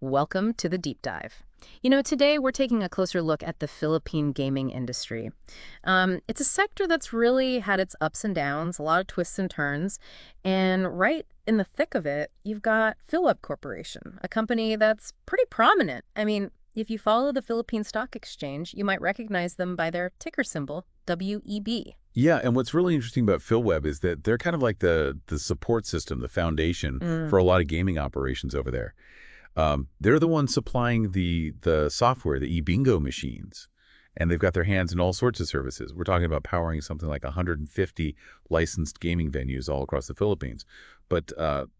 Welcome to the deep dive. Today we're taking a closer look at the Philippine gaming industry. It's a sector that's really had its ups and downs, a lot of twists and turns, and right in the thick of it, you've got PhilWeb Corporation, a company that's pretty prominent. If you follow the Philippine Stock Exchange, you might recognize them by their ticker symbol, WEB. Yeah, and what's really interesting about PhilWeb is that they're kind of like the support system, the foundation Mm, for a lot of gaming operations over there. They're the ones supplying the software, the e-bingo machines, and they've got their hands in all sorts of services. We're talking about powering something like 150 licensed gaming venues all across the Philippines. But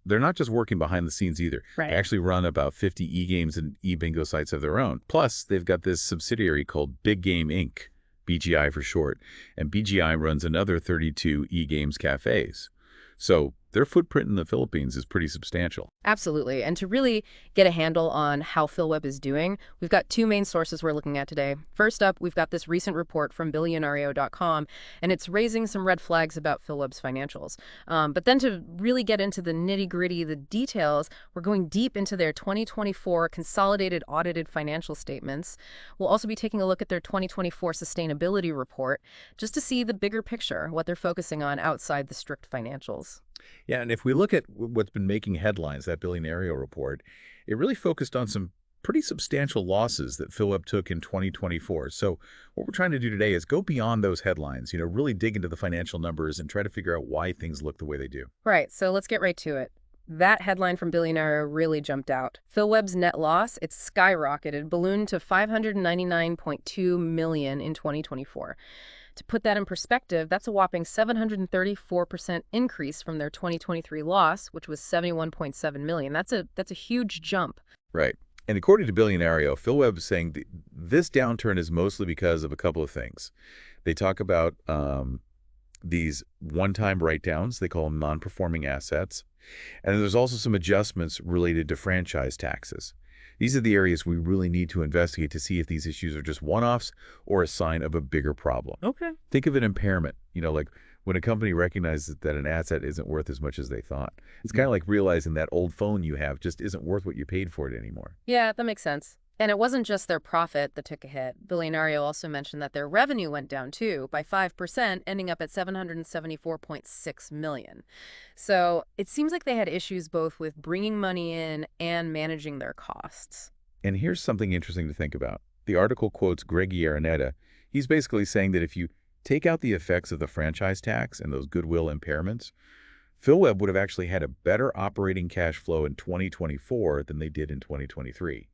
they're not just working behind the scenes either. They right. actually run about 50 e-games and e-bingo sites of their own. Plus, they've got this subsidiary called Big Game Inc., BGI for short, and BGI runs another 32 e-games cafes. So their footprint in the Philippines is pretty substantial. Absolutely. And to really get a handle on how PhilWeb is doing, we've got two main sources we're looking at today. First up, we've got this recent report from billionario.com, and it's raising some red flags about PhilWeb's financials. But then to really get into the nitty-gritty, the details, we're going deep into their 2024 consolidated audited financial statements. We'll also be taking a look at their 2024 sustainability report just to see the bigger picture, what they're focusing on outside the strict financials. Yeah, and if we look at what's been making headlines, that Billionaire report, it really focused on some pretty substantial losses that PhilWeb took in 2024. So what we're trying to do today is go beyond those headlines, really dig into the financial numbers and try to figure out why things look the way they do. Right, so let's get right to it. That headline from Billionaire really jumped out. PhilWeb's net loss, it's skyrocketed, ballooned to 599.2 million in 2024. To put that in perspective, that's a whopping 734% increase from their 2023 loss, which was 71.7 million. That's a huge jump. Right. And according to Billionaire, PhilWeb is saying this downturn is mostly because of a couple of things. They talk about these one-time write-downs. They call them non-performing assets. And there's also some adjustments related to franchise taxes. These are the areas we really need to investigate to see if these issues are just one-offs or a sign of a bigger problem. Okay. Think of an impairment, like when a company recognizes that an asset isn't worth as much as they thought. It's kind of like realizing that old phone you have just isn't worth what you paid for it anymore. Yeah, that makes sense. And it wasn't just their profit that took a hit. Billionario also mentioned that their revenue went down too, by 5%, ending up at 774.6 million. So it seems like they had issues both with bringing money in and managing their costs. And here's something interesting to think about. The article quotes Greg Araneta. He's basically saying that if you take out the effects of the franchise tax and those goodwill impairments, PhilWeb would have actually had a better operating cash flow in 2024 than they did in 2023.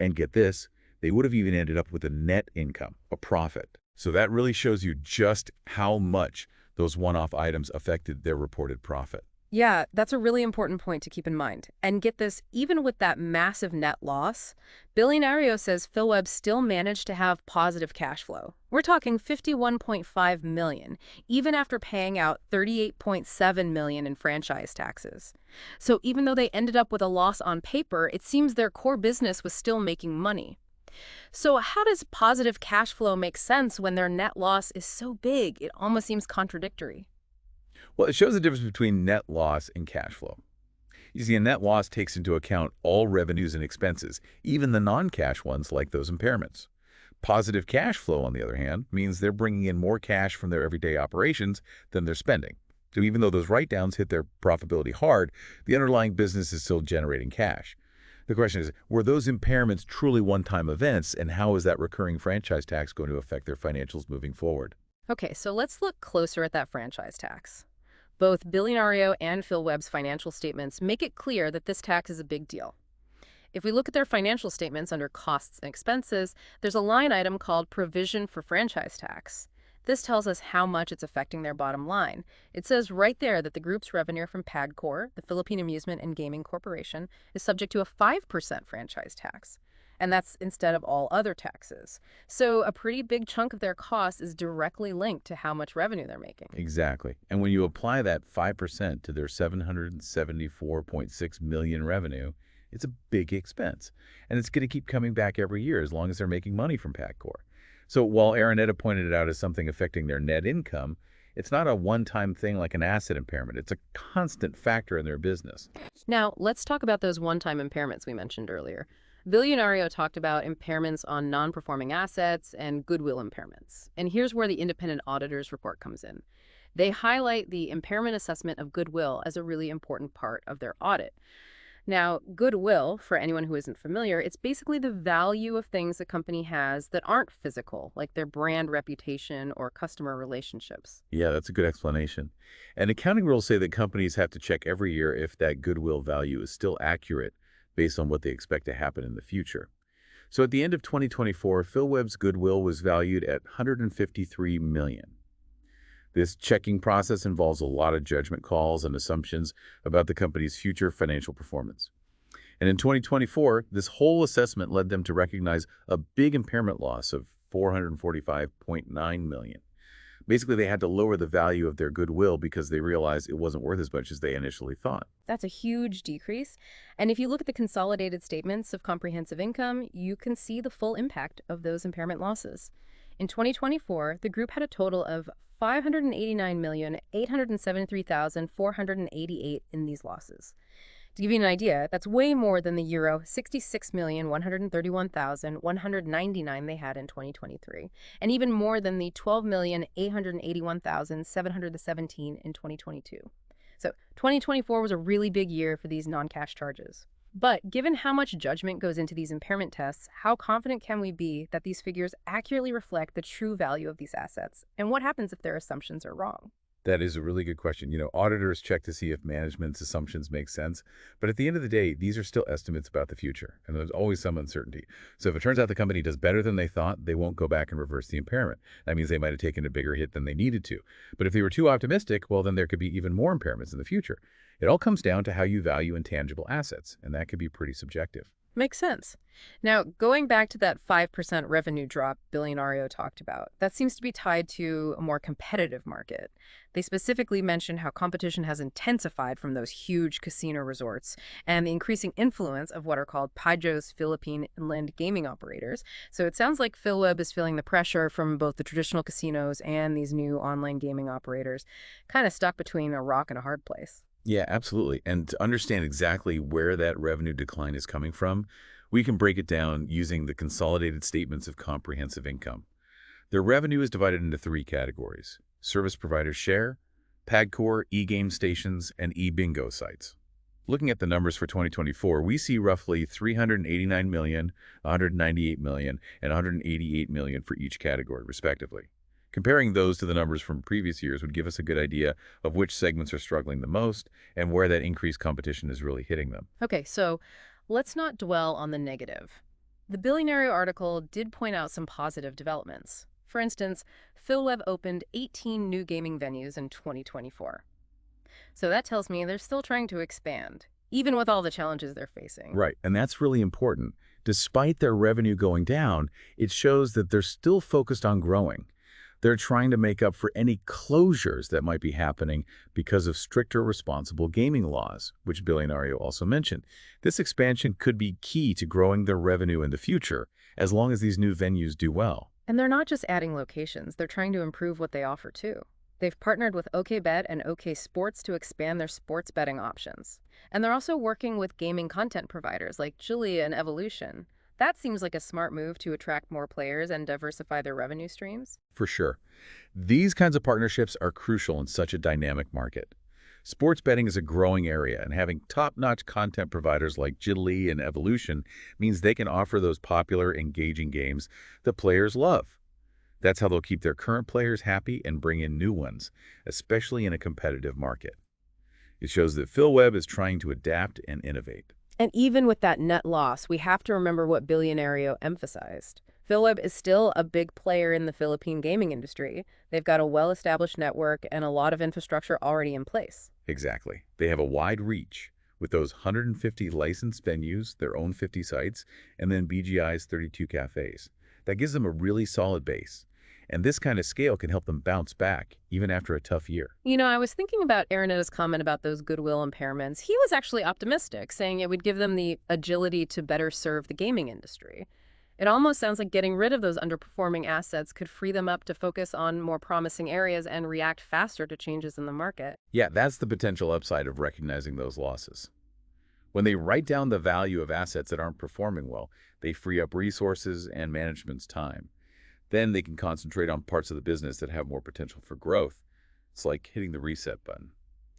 And get this, they would have even ended up with a net income, a profit. So that really shows you just how much those one-off items affected their reported profit. Yeah, that's a really important point to keep in mind. And get this, even with that massive net loss, Billionario says PhilWeb still managed to have positive cash flow. We're talking 51.5 million, even after paying out 38.7 million in franchise taxes. So even though they ended up with a loss on paper, it seems their core business was still making money. So how does positive cash flow make sense when their net loss is so big? It almost seems contradictory. Well, it shows the difference between net loss and cash flow. You see, a net loss takes into account all revenues and expenses, even the non-cash ones like those impairments. Positive cash flow, on the other hand, means they're bringing in more cash from their everyday operations than they're spending. So even though those write-downs hit their profitability hard, the underlying business is still generating cash. The question is, were those impairments truly one-time events, and how is that recurring franchise tax going to affect their financials moving forward? Okay, so let's look closer at that franchise tax. Both Billionario and PhilWeb's financial statements make it clear that this tax is a big deal. If we look at their financial statements under costs and expenses, there's a line item called Provision for Franchise Tax. This tells us how much it's affecting their bottom line. It says right there that the group's revenue from PAGCOR, the Philippine Amusement and Gaming Corporation, is subject to a 5% franchise tax. And that's instead of all other taxes. So a pretty big chunk of their cost is directly linked to how much revenue they're making. Exactly. And when you apply that 5% to their 774.6 million revenue, it's a big expense. And it's going to keep coming back every year as long as they're making money from PAGCOR. So while Araneta pointed it out as something affecting their net income, it's not a one-time thing like an asset impairment. It's a constant factor in their business. Now, let's talk about those one-time impairments we mentioned earlier. Billionario talked about impairments on non-performing assets and goodwill impairments. And here's where the independent auditor's report comes in. They highlight the impairment assessment of goodwill as a really important part of their audit. Now, goodwill, for anyone who isn't familiar, it's basically the value of things a company has that aren't physical, like their brand reputation or customer relationships. Yeah, that's a good explanation. And accounting rules say that companies have to check every year if that goodwill value is still accurate based on what they expect to happen in the future. So at the end of 2024, PhilWeb's goodwill was valued at 153 million. This checking process involves a lot of judgment calls and assumptions about the company's future financial performance. And in 2024, this whole assessment led them to recognize a big impairment loss of 445.9 million. Basically, they had to lower the value of their goodwill because they realized it wasn't worth as much as they initially thought. That's a huge decrease. And if you look at the consolidated statements of comprehensive income, you can see the full impact of those impairment losses. In 2024, the group had a total of 589,873,488 in these losses. To give you an idea, that's way more than the euro 66,131,199 they had in 2023, and even more than the 12,881,717 in 2022. So 2024 was a really big year for these non-cash charges. But given how much judgment goes into these impairment tests, how confident can we be that these figures accurately reflect the true value of these assets? And what happens if their assumptions are wrong? That is a really good question. Auditors check to see if management's assumptions make sense, but at the end of the day, these are still estimates about the future, and there's always some uncertainty. So if it turns out the company does better than they thought, they won't go back and reverse the impairment. That means they might have taken a bigger hit than they needed to. But if they were too optimistic, well, then there could be even more impairments in the future. It all comes down to how you value intangible assets, and that could be pretty subjective. Makes sense. Now, going back to that 5% revenue drop Billionario talked about, that seems to be tied to a more competitive market. They specifically mentioned how competition has intensified from those huge casino resorts and the increasing influence of what are called PAJOS Philippine inland gaming operators. So it sounds like PhilWeb is feeling the pressure from both the traditional casinos and these new online gaming operators, kind of stuck between a rock and a hard place. Yeah, absolutely. And to understand exactly where that revenue decline is coming from, we can break it down using the consolidated statements of comprehensive income. Their revenue is divided into three categories: service provider share, PAGCOR, e-game stations, and e-bingo sites. Looking at the numbers for 2024, we see roughly 389 million, 198 million, and 188 million for each category, respectively. Comparing those to the numbers from previous years would give us a good idea of which segments are struggling the most and where that increased competition is really hitting them. Okay, so let's not dwell on the negative. The Billionaire article did point out some positive developments. For instance, PhilWeb opened 18 new gaming venues in 2024. So that tells me they're still trying to expand, even with all the challenges they're facing. Right, and that's really important. Despite their revenue going down, it shows that they're still focused on growing. They're trying to make up for any closures that might be happening because of stricter responsible gaming laws, which Billionario also mentioned. This expansion could be key to growing their revenue in the future, as long as these new venues do well. And they're not just adding locations, they're trying to improve what they offer too. They've partnered with OKBet and OK Sports to expand their sports betting options. And they're also working with gaming content providers like Julia and Evolution. That seems like a smart move to attract more players and diversify their revenue streams. For sure. These kinds of partnerships are crucial in such a dynamic market. Sports betting is a growing area, and having top-notch content providers like Jiddly and Evolution means they can offer those popular, engaging games that players love. That's how they'll keep their current players happy and bring in new ones, especially in a competitive market. It shows that PhilWeb is trying to adapt and innovate. And even with that net loss, we have to remember what Billionario emphasized. PhilWeb is still a big player in the Philippine gaming industry. They've got a well-established network and a lot of infrastructure already in place. Exactly. They have a wide reach with those 150 licensed venues, their own 50 sites, and then BGI's 32 cafes. That gives them a really solid base. And this kind of scale can help them bounce back, even after a tough year. I was thinking about Arena's comment about those goodwill impairments. He was actually optimistic, saying it would give them the agility to better serve the gaming industry. It almost sounds like getting rid of those underperforming assets could free them up to focus on more promising areas and react faster to changes in the market. Yeah, that's the potential upside of recognizing those losses. When they write down the value of assets that aren't performing well, they free up resources and management's time. Then they can concentrate on parts of the business that have more potential for growth. It's like hitting the reset button.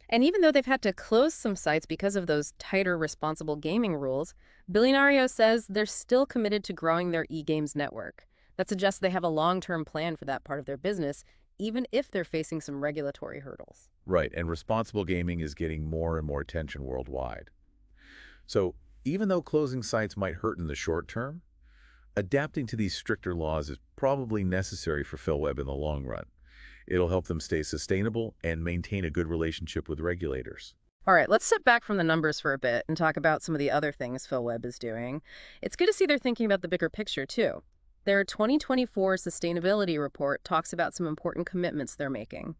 And even though they've had to close some sites because of those tighter responsible gaming rules, Billionario says they're still committed to growing their e-games network. That suggests they have a long-term plan for that part of their business, even if they're facing some regulatory hurdles. Right, and responsible gaming is getting more and more attention worldwide. So even though closing sites might hurt in the short term, adapting to these stricter laws is probably necessary for PhilWeb in the long run. It'll help them stay sustainable and maintain a good relationship with regulators. All right, let's step back from the numbers for a bit and talk about some of the other things PhilWeb is doing. It's good to see they're thinking about the bigger picture, too. Their 2024 sustainability report talks about some important commitments they're making.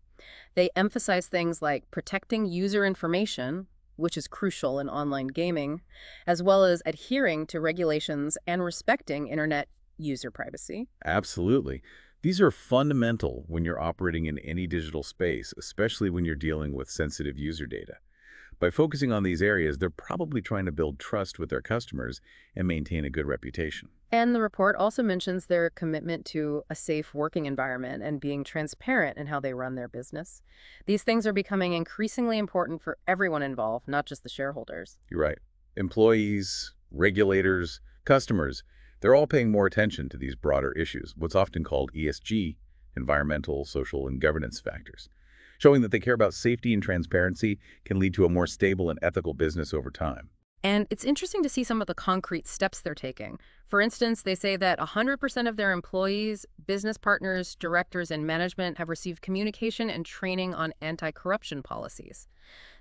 They emphasize things like protecting user information, which is crucial in online gaming, as well as adhering to regulations and respecting internet user privacy. Absolutely. These are fundamental when you're operating in any digital space, especially when you're dealing with sensitive user data. By focusing on these areas, they're probably trying to build trust with their customers and maintain a good reputation. And the report also mentions their commitment to a safe working environment and being transparent in how they run their business. These things are becoming increasingly important for everyone involved, not just the shareholders. You're right. Employees, regulators, customers, they're all paying more attention to these broader issues, what's often called ESG, environmental, social, and governance factors. Showing that they care about safety and transparency can lead to a more stable and ethical business over time. And it's interesting to see some of the concrete steps they're taking. For instance, they say that 100% of their employees, business partners, directors, and management have received communication and training on anti-corruption policies.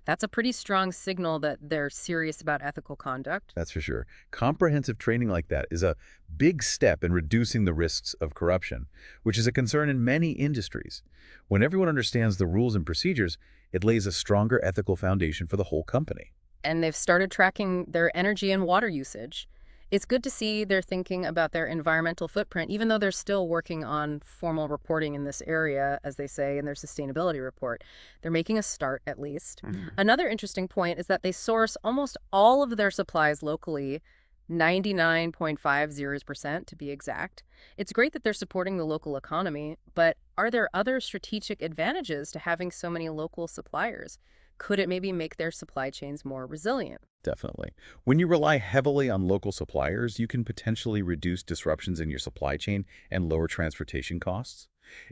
That's a pretty strong signal that they're serious about ethical conduct. That's for sure. Comprehensive training like that is a big step in reducing the risks of corruption, which is a concern in many industries. When everyone understands the rules and procedures, it lays a stronger ethical foundation for the whole company. And they've started tracking their energy and water usage. It's good to see they're thinking about their environmental footprint, even though they're still working on formal reporting in this area, as they say in their sustainability report. They're making a start, at least. Another interesting point is that they source almost all of their supplies locally, 99.50% to be exact. It's great that they're supporting the local economy, but are there other strategic advantages to having so many local suppliers? Could it maybe make their supply chains more resilient? Definitely. When you rely heavily on local suppliers, you can potentially reduce disruptions in your supply chain and lower transportation costs.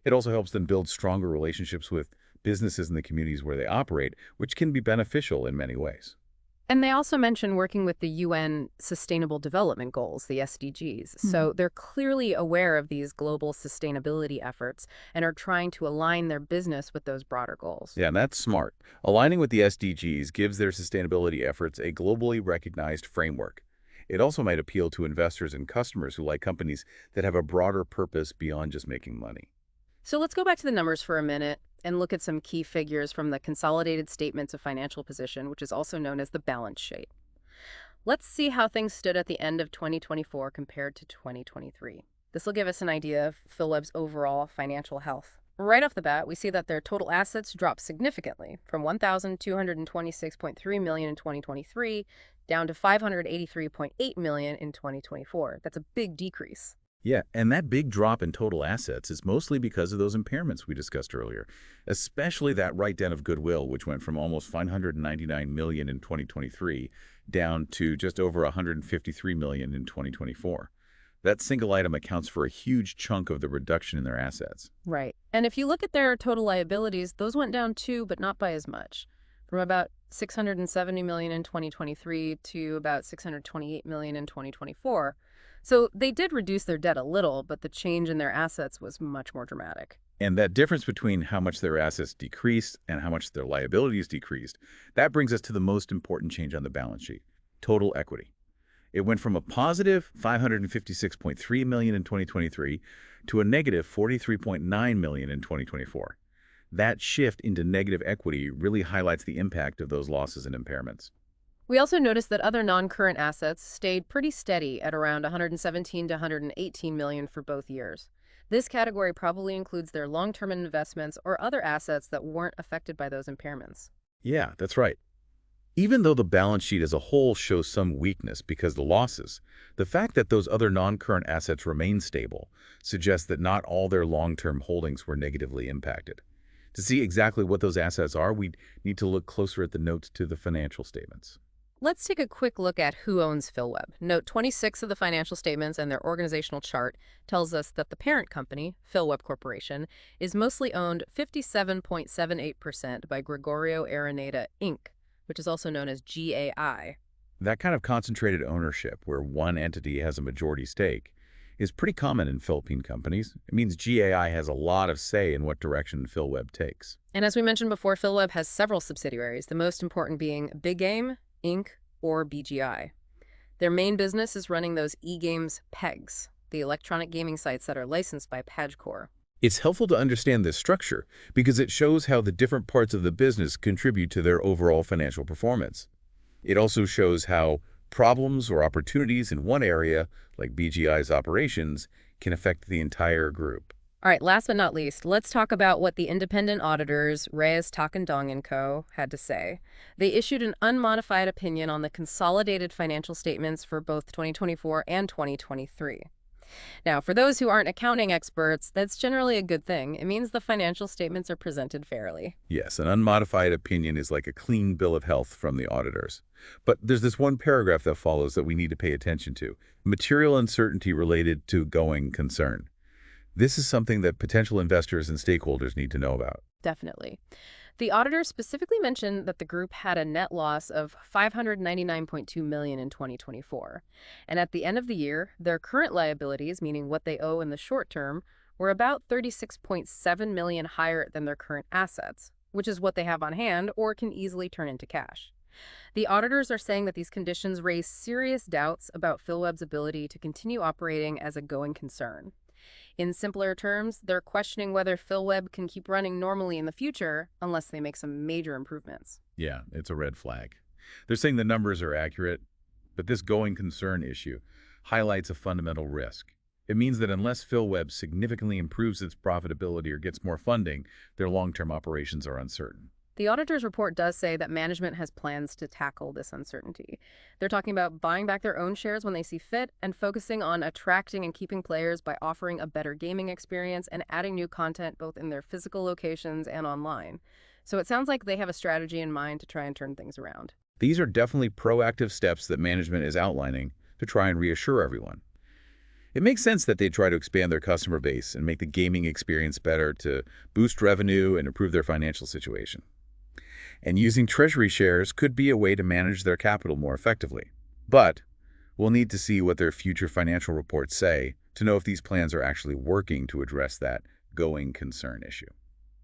It also helps them build stronger relationships with businesses in the communities where they operate, which can be beneficial in many ways. And they also mention working with the UN Sustainable Development Goals, the SDGs. So they're clearly aware of these global sustainability efforts and are trying to align their business with those broader goals. Yeah, and that's smart. Aligning with the SDGs gives their sustainability efforts a globally recognized framework. It also might appeal to investors and customers who like companies that have a broader purpose beyond just making money. So let's go back to the numbers for a minute and look at some key figures from the Consolidated Statements of Financial Position, which is also known as the balance sheet. Let's see how things stood at the end of 2024 compared to 2023. This will give us an idea of PhilWeb's overall financial health. Right off the bat, we see that their total assets dropped significantly from $1,226.3 million in 2023 down to $583.8 million in 2024. That's a big decrease. Yeah, and that big drop in total assets is mostly because of those impairments we discussed earlier, especially that write-down of Goodwill, which went from almost $599 million in 2023 down to just over $153 million in 2024. That single item accounts for a huge chunk of the reduction in their assets. Right. And if you look at their total liabilities, those went down too, but not by as much. From about $670 million in 2023 to about $628 million in 2024. So they did reduce their debt a little, but the change in their assets was much more dramatic. And that difference between how much their assets decreased and how much their liabilities decreased, that brings us to the most important change on the balance sheet, total equity. It went from a positive $556.3 million in 2023 to a negative $43.9 million in 2024. That shift into negative equity really highlights the impact of those losses and impairments. We also noticed that other non-current assets stayed pretty steady at around 117 to 118 million for both years. This category probably includes their long-term investments or other assets that weren't affected by those impairments. Yeah, that's right. Even though the balance sheet as a whole shows some weakness because of the losses, the fact that those other non-current assets remain stable suggests that not all their long-term holdings were negatively impacted. To see exactly what those assets are, we need to look closer at the notes to the financial statements. Let's take a quick look at who owns PhilWeb. Note 26 of the financial statements and their organizational chart tells us that the parent company, PhilWeb Corporation, is mostly owned 57.78% by Gregorio Araneda, Inc., which is also known as GAI. That kind of concentrated ownership, where one entity has a majority stake, is pretty common in Philippine companies. It means GAI has a lot of say in what direction PhilWeb takes. And as we mentioned before, PhilWeb has several subsidiaries, the most important being Big Game, Inc., or BGI. Their main business is running those e-games pegs, the electronic gaming sites that are licensed by PagCorp. It's helpful to understand this structure because it shows how the different parts of the business contribute to their overall financial performance. It also shows how problems or opportunities in one area, like BGI's operations, can affect the entire group. All right, last but not least, let's talk about what the independent auditors, Reyes, Takandong and Co., had to say. They issued an unmodified opinion on the consolidated financial statements for both 2024 and 2023. Now, for those who aren't accounting experts, that's generally a good thing. It means the financial statements are presented fairly. Yes, an unmodified opinion is like a clean bill of health from the auditors. But there's this one paragraph that follows that we need to pay attention to: material uncertainty related to going concern. This is something that potential investors and stakeholders need to know about. Definitely. The auditor specifically mentioned that the group had a net loss of $599.2 million in 2024. And at the end of the year, their current liabilities, meaning what they owe in the short term, were about $36.7 million higher than their current assets, which is what they have on hand or can easily turn into cash. The auditors are saying that these conditions raise serious doubts about PhilWeb's ability to continue operating as a going concern. In simpler terms, they're questioning whether PhilWeb can keep running normally in the future unless they make some major improvements. Yeah, it's a red flag. They're saying the numbers are accurate, but this going concern issue highlights a fundamental risk. It means that unless PhilWeb significantly improves its profitability or gets more funding, their long-term operations are uncertain. The auditor's report does say that management has plans to tackle this uncertainty. They're talking about buying back their own shares when they see fit and focusing on attracting and keeping players by offering a better gaming experience and adding new content both in their physical locations and online. So it sounds like they have a strategy in mind to try and turn things around. These are definitely proactive steps that management is outlining to try and reassure everyone. It makes sense that they try to expand their customer base and make the gaming experience better to boost revenue and improve their financial situation. And using treasury shares could be a way to manage their capital more effectively. But we'll need to see what their future financial reports say to know if these plans are actually working to address that going concern issue.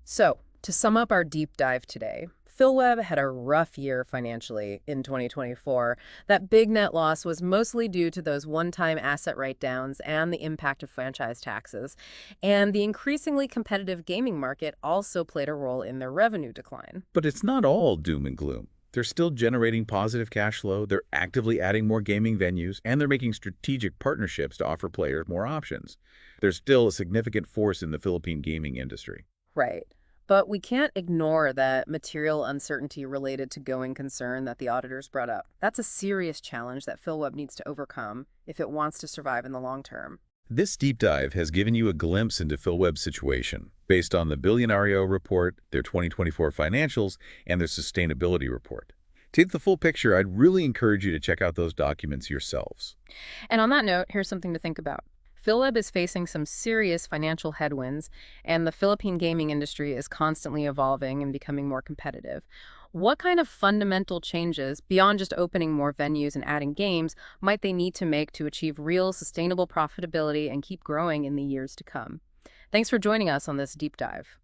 So, to sum up our deep dive today, PhilWeb had a rough year financially in 2024. That big net loss was mostly due to those one-time asset write-downs and the impact of franchise taxes. And the increasingly competitive gaming market also played a role in their revenue decline. But it's not all doom and gloom. They're still generating positive cash flow, they're actively adding more gaming venues, and they're making strategic partnerships to offer players more options. There's still a significant force in the Philippine gaming industry. Right. But we can't ignore that material uncertainty related to going concern that the auditors brought up. That's a serious challenge that PhilWeb needs to overcome if it wants to survive in the long term. This deep dive has given you a glimpse into PhilWeb's situation based on the Billionario report, their 2024 financials, and their sustainability report. To get the full picture, I'd really encourage you to check out those documents yourselves. And on that note, here's something to think about. PhilWeb is facing some serious financial headwinds, and the Philippine gaming industry is constantly evolving and becoming more competitive. What kind of fundamental changes, beyond just opening more venues and adding games, might they need to make to achieve real, sustainable profitability and keep growing in the years to come? Thanks for joining us on this deep dive.